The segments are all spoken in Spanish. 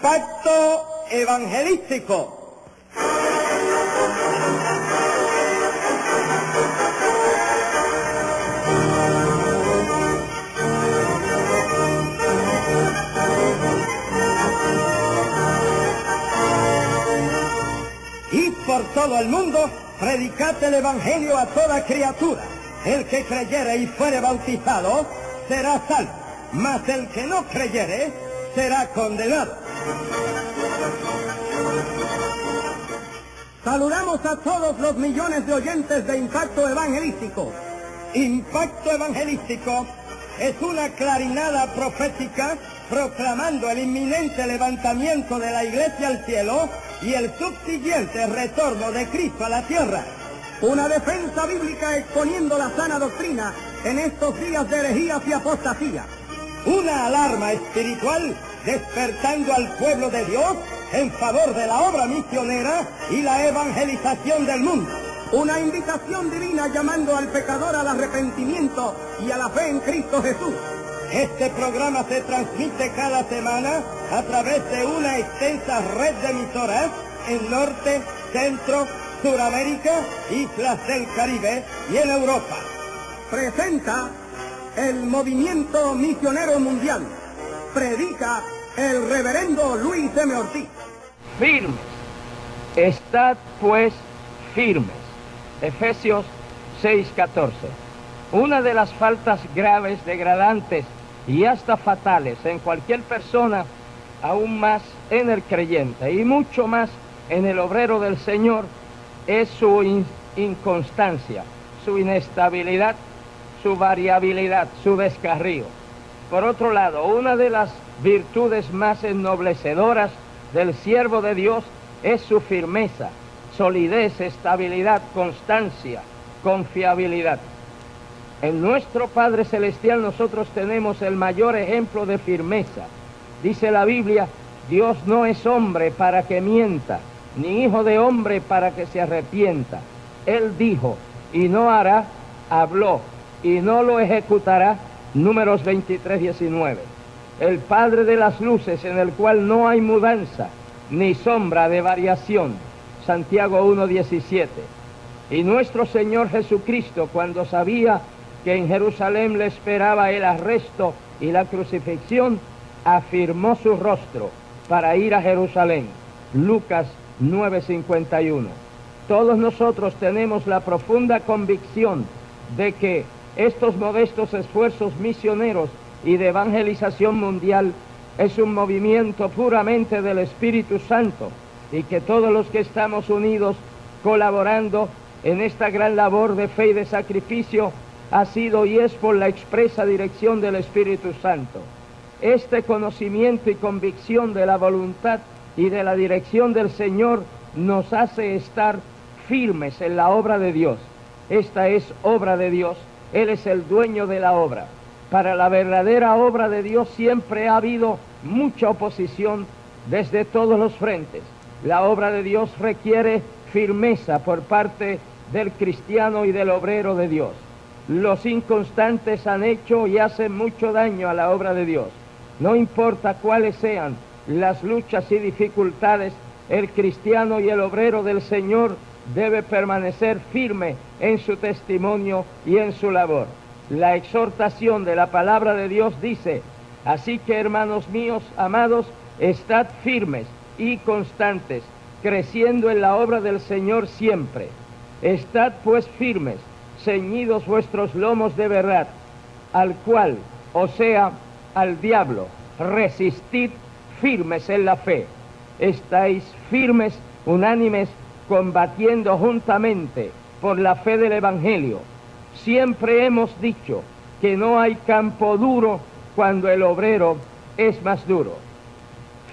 Impacto evangelístico. Y por todo el mundo, predicad el evangelio a toda criatura. El que creyere y fuere bautizado será salvo, mas el que no creyere será condenado. Saludamos a todos los millones de oyentes de Impacto Evangelístico. Impacto Evangelístico es una clarinada profética proclamando el inminente levantamiento de la Iglesia al cielo y el subsiguiente retorno de Cristo a la tierra. Una defensa bíblica exponiendo la sana doctrina en estos días de herejías y apostasía. Una alarma espiritual despertando al pueblo de Dios en favor de la obra misionera y la evangelización del mundo. Una invitación divina llamando al pecador al arrepentimiento y a la fe en Cristo Jesús. Este programa se transmite cada semana a través de una extensa red de emisoras en Norte, Centro, Suramérica, Islas del Caribe y en Europa. Presenta el Movimiento Misionero Mundial. Predica el reverendo Luis M. Ortiz. Firmes. Estad pues firmes. Efesios 6:14. Una de las faltas graves, degradantes y hasta fatales en cualquier persona, aún más en el creyente y mucho más en el obrero del Señor, es su inconstancia, su inestabilidad, su variabilidad, su descarrío. Por otro lado, una de las virtudes más ennoblecedoras del siervo de Dios es su firmeza, solidez, estabilidad, constancia, confiabilidad. En nuestro Padre Celestial nosotros tenemos el mayor ejemplo de firmeza. Dice la Biblia, Dios no es hombre para que mienta, ni hijo de hombre para que se arrepienta. Él dijo, y no hará, habló, y no lo ejecutará. Números 23:19. El Padre de las luces, en el cual no hay mudanza, ni sombra de variación. Santiago 1:17. Y nuestro Señor Jesucristo, cuando sabía que en Jerusalén le esperaba el arresto y la crucifixión, afirmó su rostro para ir a Jerusalén. Lucas 9:51. Todos nosotros tenemos la profunda convicción de que estos modestos esfuerzos misioneros y de evangelización mundial es un movimiento puramente del Espíritu Santo y que todos los que estamos unidos colaborando en esta gran labor de fe y de sacrificio ha sido y es por la expresa dirección del Espíritu Santo. Este conocimiento y convicción de la voluntad y de la dirección del Señor nos hace estar firmes en la obra de Dios. Esta es obra de Dios, Él es el dueño de la obra. Para la verdadera obra de Dios siempre ha habido mucha oposición desde todos los frentes. La obra de Dios requiere firmeza por parte del cristiano y del obrero de Dios. Los inconstantes han hecho y hacen mucho daño a la obra de Dios. No importa cuáles sean las luchas y dificultades, el cristiano y el obrero del Señor debe permanecer firme en su testimonio y en su labor. La exhortación de la palabra de Dios dice, así que hermanos míos, amados, estad firmes y constantes, creciendo en la obra del Señor siempre. Estad pues firmes, ceñidos vuestros lomos de verdad, al cual, o sea, al diablo, resistid firmes en la fe. Estáis firmes, unánimes, combatiendo juntamente por la fe del Evangelio. Siempre hemos dicho que no hay campo duro cuando el obrero es más duro.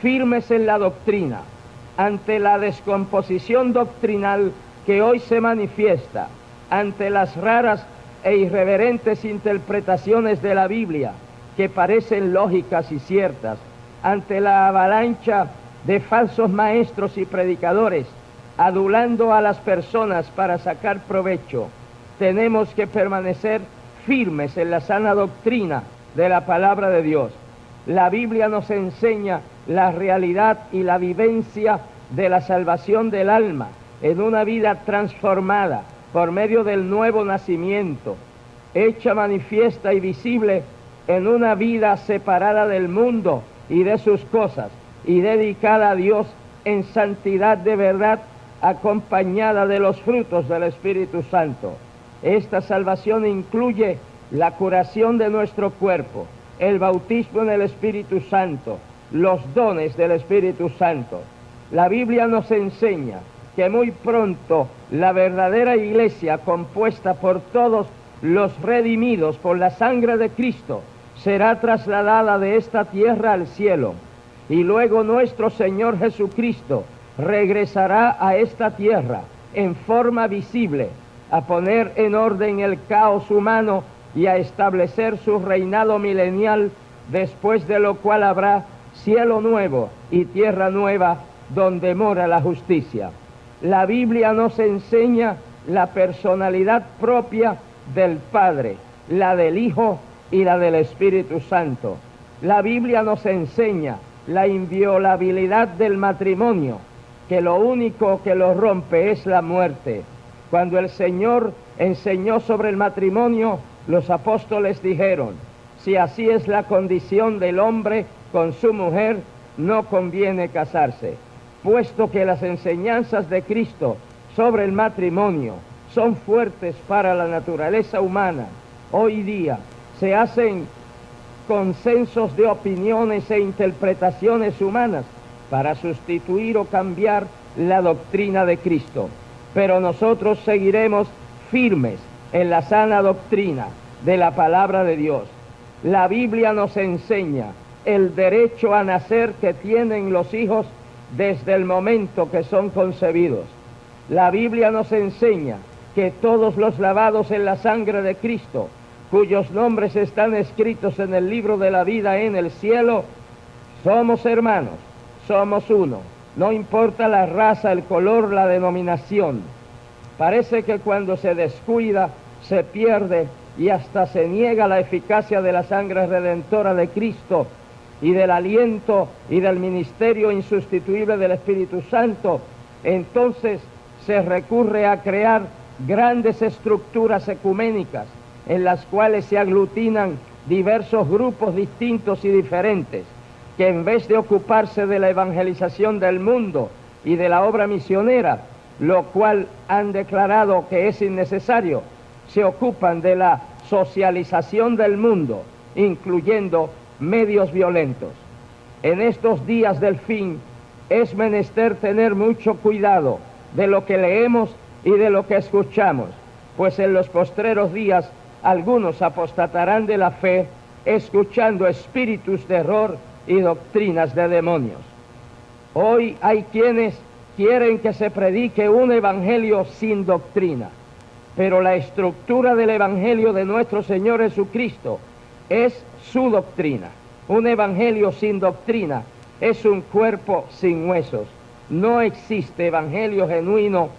Firmes en la doctrina, ante la descomposición doctrinal que hoy se manifiesta, ante las raras e irreverentes interpretaciones de la Biblia que parecen lógicas y ciertas, ante la avalancha de falsos maestros y predicadores adulando a las personas para sacar provecho, tenemos que permanecer firmes en la sana doctrina de la palabra de Dios. La Biblia nos enseña la realidad y la vivencia de la salvación del alma en una vida transformada por medio del nuevo nacimiento, hecha manifiesta y visible en una vida separada del mundo y de sus cosas y dedicada a Dios en santidad de verdad, acompañada de los frutos del Espíritu Santo. Esta salvación incluye la curación de nuestro cuerpo, el bautismo en el Espíritu Santo, los dones del Espíritu Santo. La Biblia nos enseña que muy pronto la verdadera iglesia, compuesta por todos los redimidos por la sangre de Cristo, será trasladada de esta tierra al cielo, y luego nuestro Señor Jesucristo regresará a esta tierra en forma visible a poner en orden el caos humano y a establecer su reinado milenial, después de lo cual habrá cielo nuevo y tierra nueva donde mora la justicia. La Biblia nos enseña la personalidad propia del Padre, la del Hijo y la del Espíritu Santo. La Biblia nos enseña la inviolabilidad del matrimonio, que lo único que lo rompe es la muerte. Cuando el Señor enseñó sobre el matrimonio, los apóstoles dijeron: si así es la condición del hombre con su mujer, no conviene casarse. Puesto que las enseñanzas de Cristo sobre el matrimonio son fuertes para la naturaleza humana, hoy día se hacen consensos de opiniones e interpretaciones humanas para sustituir o cambiar la doctrina de Cristo. Pero nosotros seguiremos firmes en la sana doctrina de la palabra de Dios. La Biblia nos enseña el derecho a nacer que tienen los hijos desde el momento que son concebidos. La Biblia nos enseña que todos los lavados en la sangre de Cristo, cuyos nombres están escritos en el libro de la vida en el cielo, somos hermanos, somos uno. No importa la raza, el color, la denominación. Parece que cuando se descuida, se pierde y hasta se niega la eficacia de la sangre redentora de Cristo y del aliento y del ministerio insustituible del Espíritu Santo. Entonces se recurre a crear grandes estructuras ecuménicas en las cuales se aglutinan diversos grupos distintos y diferentes, que en vez de ocuparse de la evangelización del mundo y de la obra misionera, lo cual han declarado que es innecesario, se ocupan de la socialización del mundo, incluyendo medios violentos. En estos días del fin es menester tener mucho cuidado de lo que leemos y de lo que escuchamos, pues en los postreros días algunos apostatarán de la fe, escuchando espíritus de error y doctrinas de demonios. Hoy hay quienes quieren que se predique un evangelio sin doctrina, pero la estructura del evangelio de nuestro Señor Jesucristo es su doctrina. Un evangelio sin doctrina es un cuerpo sin huesos. No existe evangelio genuino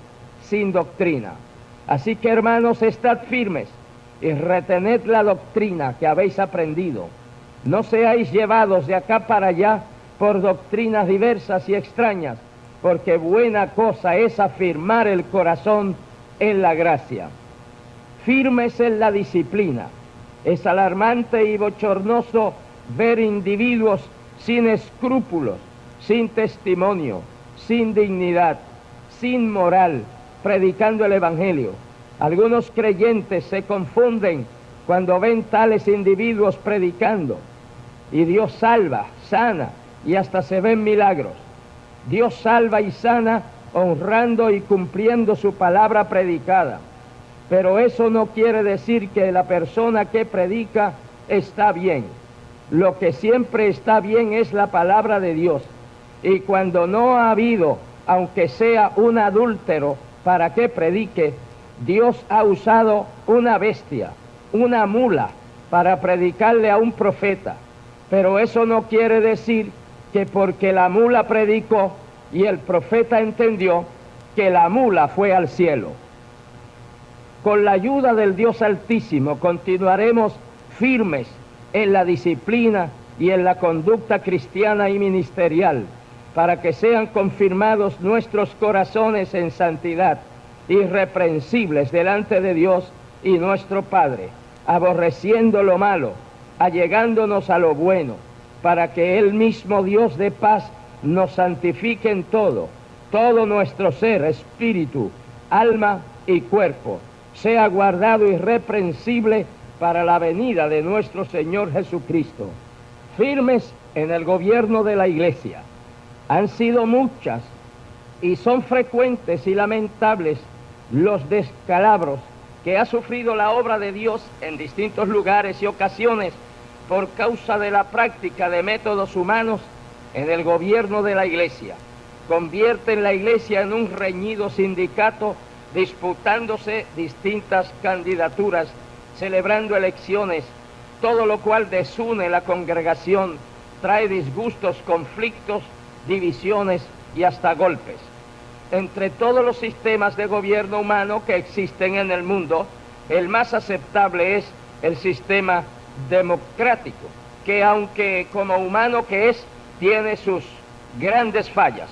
sin doctrina. Así que, hermanos, estad firmes y retened la doctrina que habéis aprendido. No seáis llevados de acá para allá por doctrinas diversas y extrañas, porque buena cosa es afirmar el corazón en la gracia. Firmes en la disciplina. Es alarmante y bochornoso ver individuos sin escrúpulos, sin testimonio, sin dignidad, sin moral, predicando el evangelio. Algunos creyentes se confunden cuando ven tales individuos predicando, y Dios salva, sana, y hasta se ven milagros. Dios salva y sana honrando y cumpliendo su palabra predicada. Pero eso no quiere decir que la persona que predica está bien. Lo que siempre está bien es la palabra de Dios. Y cuando no ha habido, aunque sea un adúltero, para que predique, Dios ha usado una bestia, una mula, para predicarle a un profeta. Pero eso no quiere decir que porque la mula predicó y el profeta entendió, que la mula fue al cielo. Con la ayuda del Dios Altísimo continuaremos firmes en la disciplina y en la conducta cristiana y ministerial, para que sean confirmados nuestros corazones en santidad, irreprensibles delante de Dios y nuestro Padre, aborreciendo lo malo, allegándonos a lo bueno, para que el mismo Dios de paz nos santifique en todo nuestro ser, espíritu, alma y cuerpo, sea guardado irreprensible para la venida de nuestro Señor Jesucristo. Firmes en el gobierno de la Iglesia. Han sido muchas y son frecuentes y lamentables los descalabros que ha sufrido la obra de Dios en distintos lugares y ocasiones por causa de la práctica de métodos humanos en el gobierno de la Iglesia. Convierten la Iglesia en un reñido sindicato, disputándose distintas candidaturas, celebrando elecciones, todo lo cual desune la congregación, trae disgustos, conflictos, divisiones y hasta golpes. Entre todos los sistemas de gobierno humano que existen en el mundo, el más aceptable es el sistema democrático, que aunque como humano que es, tiene sus grandes fallas.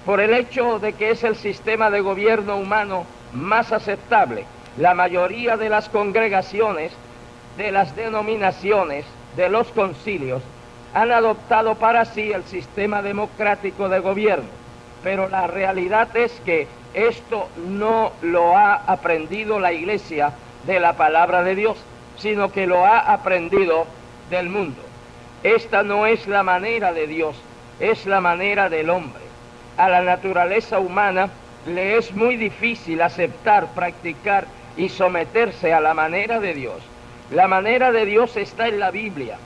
Por el hecho de que es el sistema de gobierno humano más aceptable, la mayoría de las congregaciones, de las denominaciones, de los concilios, han adoptado para sí el sistema democrático de gobierno. Pero la realidad es que esto no lo ha aprendido la Iglesia de la palabra de Dios, sino que lo ha aprendido del mundo. Esta no es la manera de Dios, es la manera del hombre. A la naturaleza humana le es muy difícil aceptar, practicar y someterse a la manera de Dios. La manera de Dios está en la Biblia.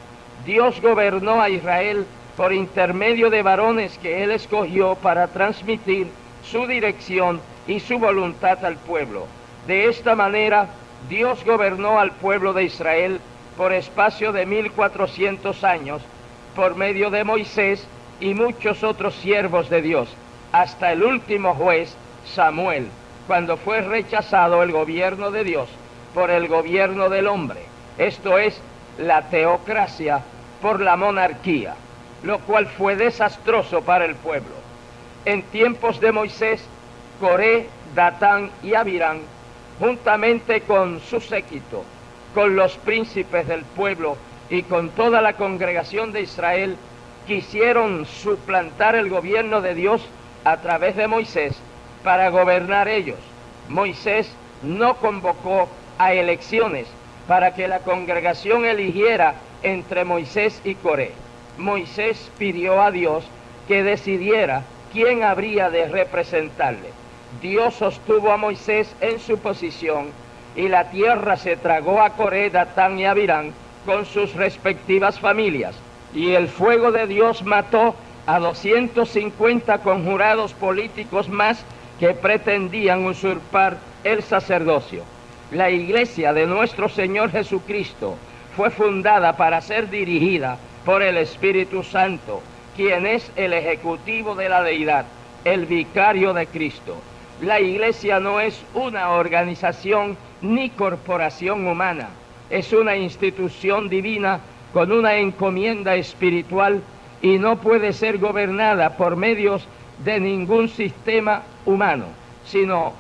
Dios gobernó a Israel por intermedio de varones que Él escogió para transmitir su dirección y su voluntad al pueblo. De esta manera, Dios gobernó al pueblo de Israel por espacio de 1400 años, por medio de Moisés y muchos otros siervos de Dios, hasta el último juez, Samuel, cuando fue rechazado el gobierno de Dios por el gobierno del hombre, esto es, la teocracia por la monarquía, lo cual fue desastroso para el pueblo. En tiempos de Moisés, Coré, Datán y Abirán, juntamente con su séquito, con los príncipes del pueblo y con toda la congregación de Israel, quisieron suplantar el gobierno de Dios a través de Moisés para gobernar ellos. Moisés no convocó a elecciones para que la congregación eligiera entre Moisés y Coré. Moisés pidió a Dios que decidiera quién habría de representarle. Dios sostuvo a Moisés en su posición y la tierra se tragó a Coré, Datán y Abirán con sus respectivas familias. Y el fuego de Dios mató a 250 conjurados políticos más que pretendían usurpar el sacerdocio. La iglesia de nuestro Señor Jesucristo fue fundada para ser dirigida por el Espíritu Santo, quien es el ejecutivo de la deidad, el vicario de Cristo. La iglesia no es una organización ni corporación humana, es una institución divina con una encomienda espiritual y no puede ser gobernada por medios de ningún sistema humano, sino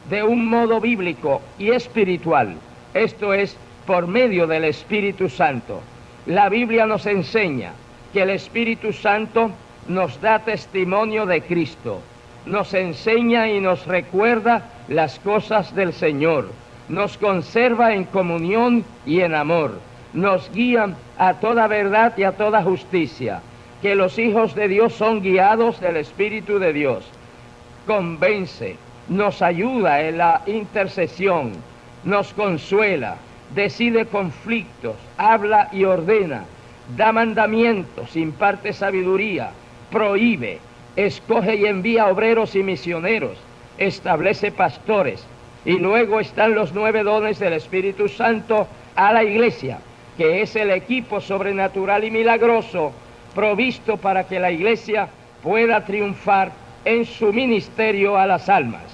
de un modo bíblico y espiritual, esto es, por medio del Espíritu Santo. La Biblia nos enseña que el Espíritu Santo nos da testimonio de Cristo, nos enseña y nos recuerda las cosas del Señor, nos conserva en comunión y en amor, nos guía a toda verdad y a toda justicia, que los hijos de Dios son guiados del Espíritu de Dios, convence, nos ayuda en la intercesión, nos consuela, decide conflictos, habla y ordena, da mandamientos, imparte sabiduría, prohíbe, escoge y envía obreros y misioneros, establece pastores, y luego están los 9 dones del Espíritu Santo a la iglesia, que es el equipo sobrenatural y milagroso provisto para que la iglesia pueda triunfar en su ministerio a las almas,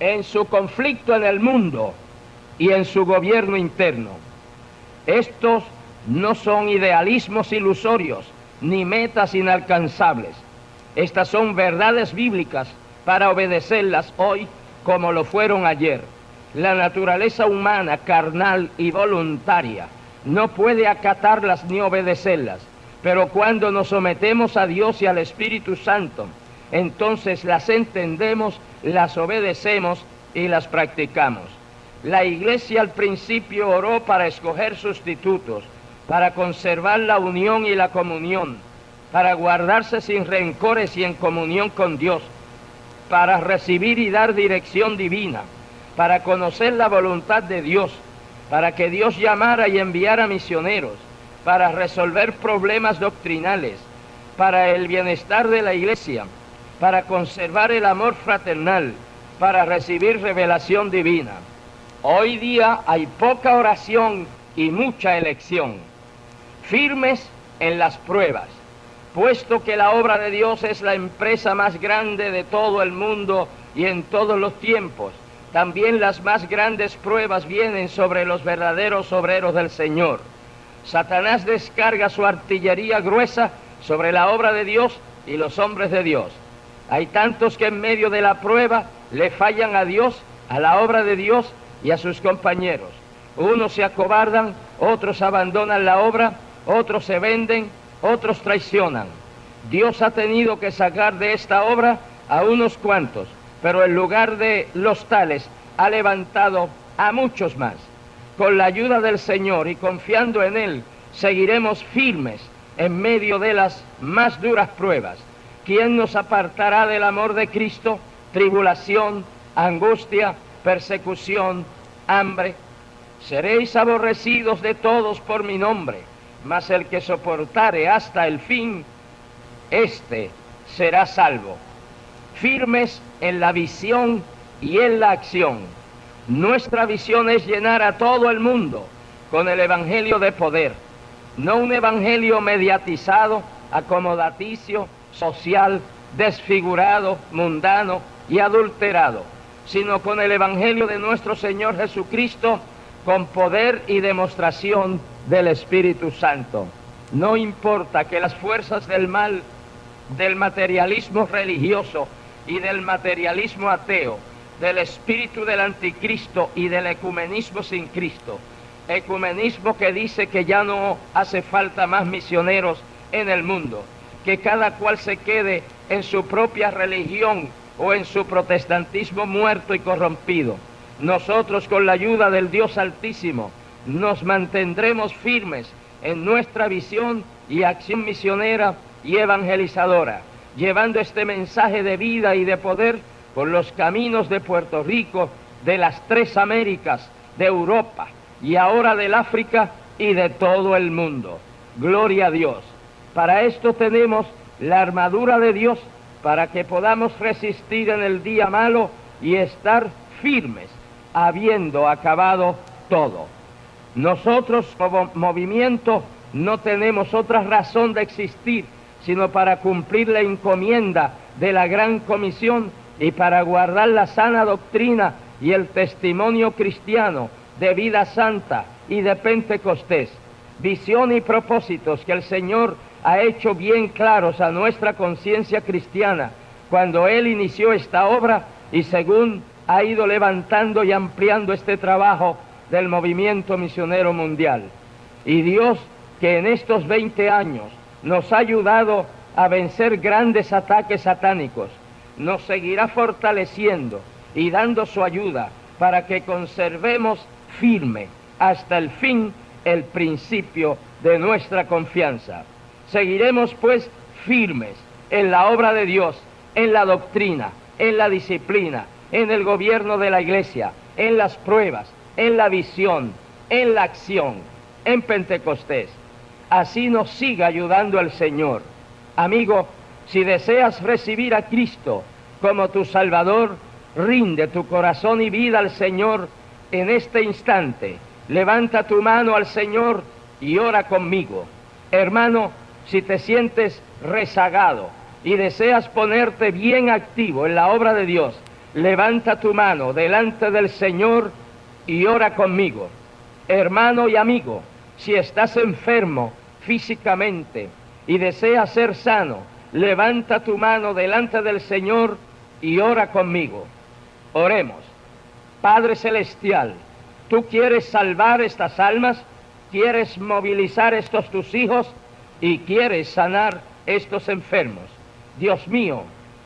en su conflicto en el mundo y en su gobierno interno. Estos no son idealismos ilusorios ni metas inalcanzables. Estas son verdades bíblicas para obedecerlas hoy como lo fueron ayer. La naturaleza humana, carnal y voluntaria, no puede acatarlas ni obedecerlas, pero cuando nos sometemos a Dios y al Espíritu Santo, entonces las entendemos, las obedecemos y las practicamos. La Iglesia al principio oró para escoger sustitutos, para conservar la unión y la comunión, para guardarse sin rencores y en comunión con Dios, para recibir y dar dirección divina, para conocer la voluntad de Dios, para que Dios llamara y enviara misioneros, para resolver problemas doctrinales, para el bienestar de la Iglesia, para conservar el amor fraternal, para recibir revelación divina. Hoy día hay poca oración y mucha elección. Firmes en las pruebas, puesto que la obra de Dios es la empresa más grande de todo el mundo y en todos los tiempos. También las más grandes pruebas vienen sobre los verdaderos obreros del Señor. Satanás descarga su artillería gruesa sobre la obra de Dios y los hombres de Dios. Hay tantos que en medio de la prueba le fallan a Dios, a la obra de Dios y a sus compañeros. Unos se acobardan, otros abandonan la obra, otros se venden, otros traicionan. Dios ha tenido que sacar de esta obra a unos cuantos, pero en lugar de los tales ha levantado a muchos más. Con la ayuda del Señor y confiando en Él, seguiremos firmes en medio de las más duras pruebas. ¿Quién nos apartará del amor de Cristo? Tribulación, angustia, persecución, hambre. Seréis aborrecidos de todos por mi nombre, mas el que soportare hasta el fin, éste será salvo. Firmes en la visión y en la acción. Nuestra visión es llenar a todo el mundo con el evangelio de poder, no un evangelio mediatizado, acomodaticio, social, desfigurado, mundano y adulterado, sino con el evangelio de nuestro Señor Jesucristo, con poder y demostración del Espíritu Santo. No importa que las fuerzas del mal, del materialismo religioso y del materialismo ateo, del espíritu del anticristo y del ecumenismo sin Cristo, ecumenismo que dice que ya no hace falta más misioneros en el mundo, que cada cual se quede en su propia religión o en su protestantismo muerto y corrompido. Nosotros, con la ayuda del Dios Altísimo, nos mantendremos firmes en nuestra visión y acción misionera y evangelizadora, llevando este mensaje de vida y de poder por los caminos de Puerto Rico, de las 3 Américas, de Europa y ahora del África y de todo el mundo. Gloria a Dios. Para esto tenemos la armadura de Dios, para que podamos resistir en el día malo y estar firmes, habiendo acabado todo. Nosotros como movimiento no tenemos otra razón de existir, sino para cumplir la encomienda de la Gran Comisión y para guardar la sana doctrina y el testimonio cristiano de vida santa y de Pentecostés. Visión y propósitos que el Señor ha hecho bien claros a nuestra conciencia cristiana cuando Él inició esta obra y según ha ido levantando y ampliando este trabajo del movimiento misionero mundial. Y Dios, que en estos 20 años nos ha ayudado a vencer grandes ataques satánicos, nos seguirá fortaleciendo y dando su ayuda para que conservemos firme hasta el fin el principio de nuestra confianza. Seguiremos pues firmes en la obra de Dios, en la doctrina, en la disciplina, en el gobierno de la Iglesia, en las pruebas, en la visión, en la acción, en Pentecostés. Así nos siga ayudando el Señor. Amigo, si deseas recibir a Cristo como tu Salvador, rinde tu corazón y vida al Señor en este instante. Levanta tu mano al Señor y ora conmigo. Hermano, si te sientes rezagado y deseas ponerte bien activo en la obra de Dios, levanta tu mano delante del Señor y ora conmigo. Hermano y amigo, Si estás enfermo físicamente y deseas ser sano, levanta tu mano delante del Señor y ora conmigo. Oremos. Padre Celestial, tú quieres salvar estas almas, quieres movilizar estos tus hijos y quieres sanar estos enfermos. Dios mío,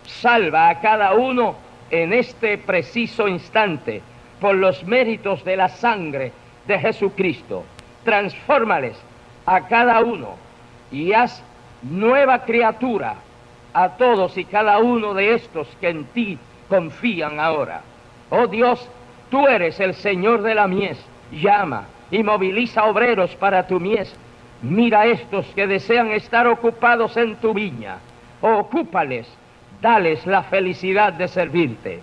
salva a cada uno en este preciso instante por los méritos de la sangre de Jesucristo. Transfórmales a cada uno y haz nueva criatura a todos y cada uno de estos que en ti confían ahora. Oh Dios, tú eres el Señor de la mies. Llama y moviliza obreros para tu mies. Mira a estos que desean estar ocupados en tu viña. Ocúpales, dales la felicidad de servirte.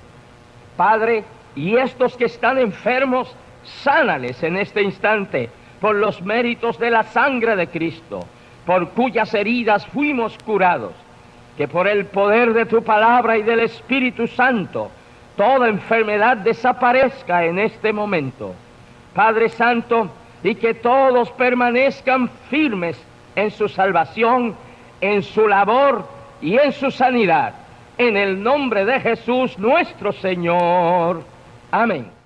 Padre, y estos que están enfermos, sánales en este instante por los méritos de la sangre de Cristo, por cuyas heridas fuimos curados. Que por el poder de tu palabra y del Espíritu Santo, toda enfermedad desaparezca en este momento. Padre Santo, y que todos permanezcan firmes en su salvación, en su labor y en su sanidad. En el nombre de Jesús nuestro Señor. Amén.